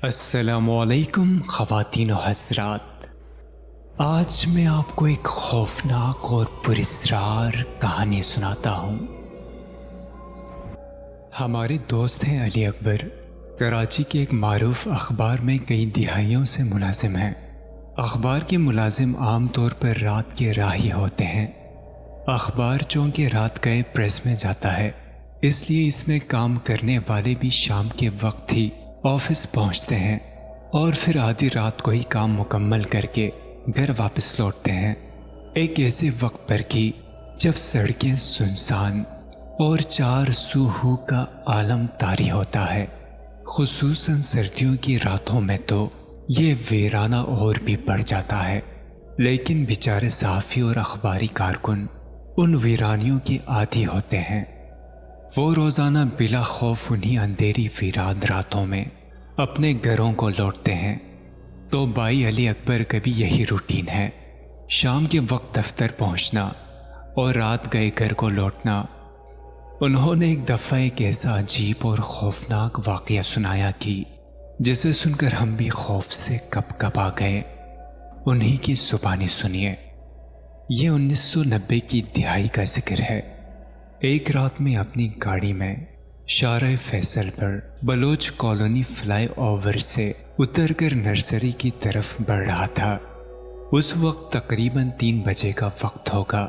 السلام علیکم خواتین و حضرات، آج میں آپ کو ایک خوفناک اور پراسرار کہانی سناتا ہوں۔ ہمارے دوست ہیں علی اکبر، کراچی کے ایک معروف اخبار میں کئی دہائیوں سے ملازم ہیں۔ اخبار کے ملازم عام طور پر رات کے راہی ہوتے ہیں۔ اخبار چونکہ رات گئے پریس میں جاتا ہے، اس لیے اس میں کام کرنے والے بھی شام کے وقت ہی آفس پہنچتے ہیں اور پھر آدھی رات کو ہی کام مکمل کر کے گھر واپس لوٹتے ہیں۔ ایک ایسے وقت پر کہ جب سڑکیں سنسان اور چار سو ہو کا عالم طاری ہوتا ہے، خصوصاً سردیوں کی راتوں میں تو یہ ویرانہ اور بھی بڑھ جاتا ہے۔ لیکن بیچارے صحافی اور اخباری کارکن ان ویرانیوں کے عادی ہوتے ہیں۔ وہ روزانہ بلا خوف انہی اندھیری ویران راتوں میں اپنے گھروں کو لوٹتے ہیں۔ تو بھائی علی اکبر کا بھی یہی روٹین ہے، شام کے وقت دفتر پہنچنا اور رات گئے گھر کو لوٹنا۔ انہوں نے ایک دفعہ ایک ایسا عجیب اور خوفناک واقعہ سنایا کہ جسے سن کر ہم بھی خوف سے کپ کپ آ گئے۔ انہی کی زبانی سنیے۔ یہ 1990 کی دہائی کا ذکر ہے۔ ایک رات میں اپنی گاڑی میں شارع فیصل پر بلوچ کالونی فلائی اوور سے اتر کر نرسری کی طرف بڑھ رہا تھا۔ اس وقت تقریباً 3 بجے کا وقت ہوگا۔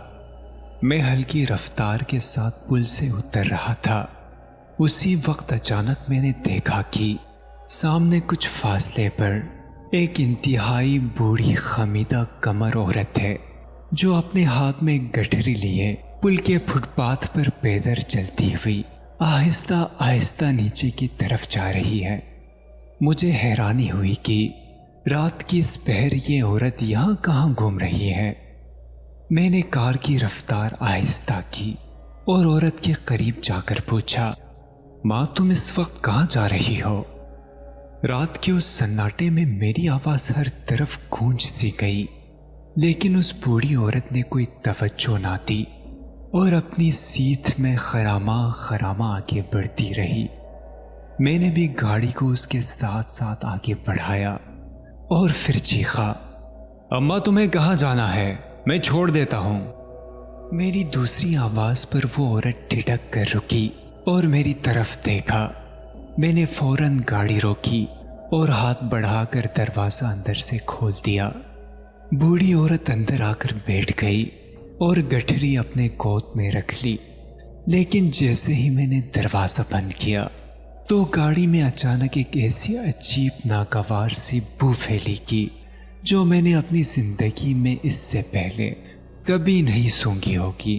میں ہلکی رفتار کے ساتھ پل سے اتر رہا تھا۔ اسی وقت اچانک میں نے دیکھا کہ سامنے کچھ فاصلے پر ایک انتہائی بوڑھی خمیدہ کمر عورت ہے جو اپنے ہاتھ میں گٹھری لیے پل کے فٹ پاتھ پر پیدل چلتی ہوئی آہستہ آہستہ نیچے کی طرف جا رہی ہے۔ مجھے حیرانی ہوئی کہ رات کی اس پہر یہ عورت یہاں کہاں گھوم رہی ہے۔ میں نے کار کی رفتار آہستہ کی اور عورت کے قریب جا کر پوچھا، ماں تم اس وقت کہاں جا رہی ہو؟ رات کے اس سناٹے میں میری آواز ہر طرف گونج سی گئی، لیکن اس بوڑھی عورت نے کوئی توجہ نہ دی اور اپنی سیٹ میں خراما آگے بڑھتی رہی۔ میں نے بھی گاڑی کو اس کے ساتھ ساتھ آگے بڑھایا اور پھر چیخا، اماں تمہیں کہاں جانا ہے؟ میں چھوڑ دیتا ہوں۔ میری دوسری آواز پر وہ عورت ٹھٹک کر رکی اور میری طرف دیکھا۔ میں نے فوراً گاڑی روکی اور ہاتھ بڑھا کر دروازہ اندر سے کھول دیا۔ بوڑھی عورت اندر آ کر بیٹھ گئی اور گٹھری اپنے گود میں رکھ لی، لیکن جیسے ہی میں نے دروازہ بند کیا تو گاڑی میں اچانک ایک ایسی عجیب ناگوار سی بو پھیلی کی جو میں نے اپنی زندگی میں اس سے پہلے کبھی نہیں سونگھی ہوگی۔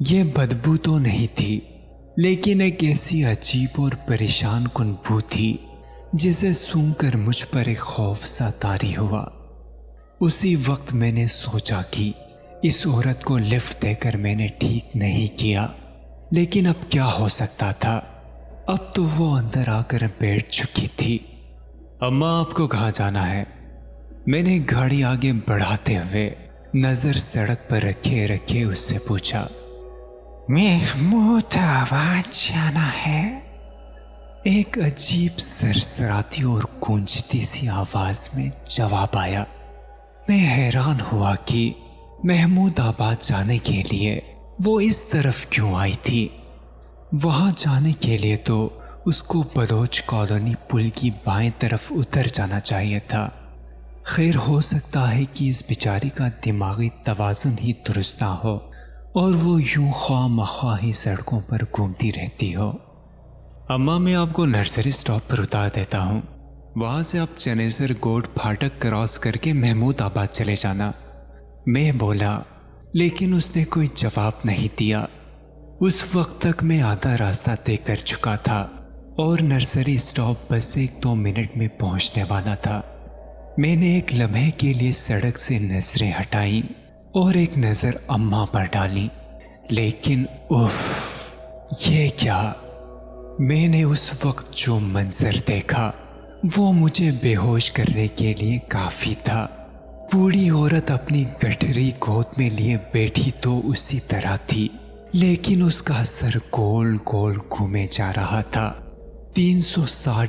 یہ بدبو تو نہیں تھی، لیکن ایک ایسی عجیب اور پریشان کن بو تھی جسے سونگھ کر مجھ پر ایک خوف سا طاری ہوا۔ اسی وقت میں نے سوچا کہ اس عورت کو لفٹ دے کر میں نے ٹھیک نہیں کیا، لیکن اب کیا ہو سکتا تھا؟ اب تو وہ اندر آ کر بیٹھ چکی تھی۔ اماں آپ کو کہاں جانا ہے؟ میں نے گاڑی آگے بڑھاتے ہوئے نظر سڑک پر رکھے اس سے پوچھا۔ محمود آباد جانا ہے، ایک عجیب سرسراتی اور گونجتی سی آواز میں جواب آیا۔ میں حیران ہوا کہ محمود آباد جانے کے لیے وہ اس طرف کیوں آئی تھی۔ وہاں جانے کے لیے تو اس کو بلوچ کالونی پل کی بائیں طرف اتر جانا چاہیے تھا۔ خیر، ہو سکتا ہے کہ اس بیچاری کا دماغی توازن ہی درست نہ ہو اور وہ یوں خواہ مخواہ ہی سڑکوں پر گھومتی رہتی ہو۔ اماں میں آپ کو نرسری سٹاپ پر اتار دیتا ہوں، وہاں سے آپ چنیسر گوٹ پھاٹک کراس کر کے محمود آباد چلے جانا، میں بولا، لیکن اس نے کوئی جواب نہیں دیا۔ اس وقت تک میں آدھا راستہ طے کر چکا تھا اور نرسری سٹاپ بس 1-2 منٹ میں پہنچنے والا تھا۔ میں نے ایک لمحے کے لیے سڑک سے نظریں ہٹائیں اور ایک نظر اماں پر ڈالی، لیکن اف، یہ کیا! میں نے اس وقت جو منظر دیکھا وہ مجھے بے ہوش کرنے کے لیے کافی تھا۔ بوڑھی عورت اپنی گٹھری گود میں لیے بیٹھی تو اسی طرح تھی، لیکن اس کا سر گول گول گھومے جا رہا تھا۔ 360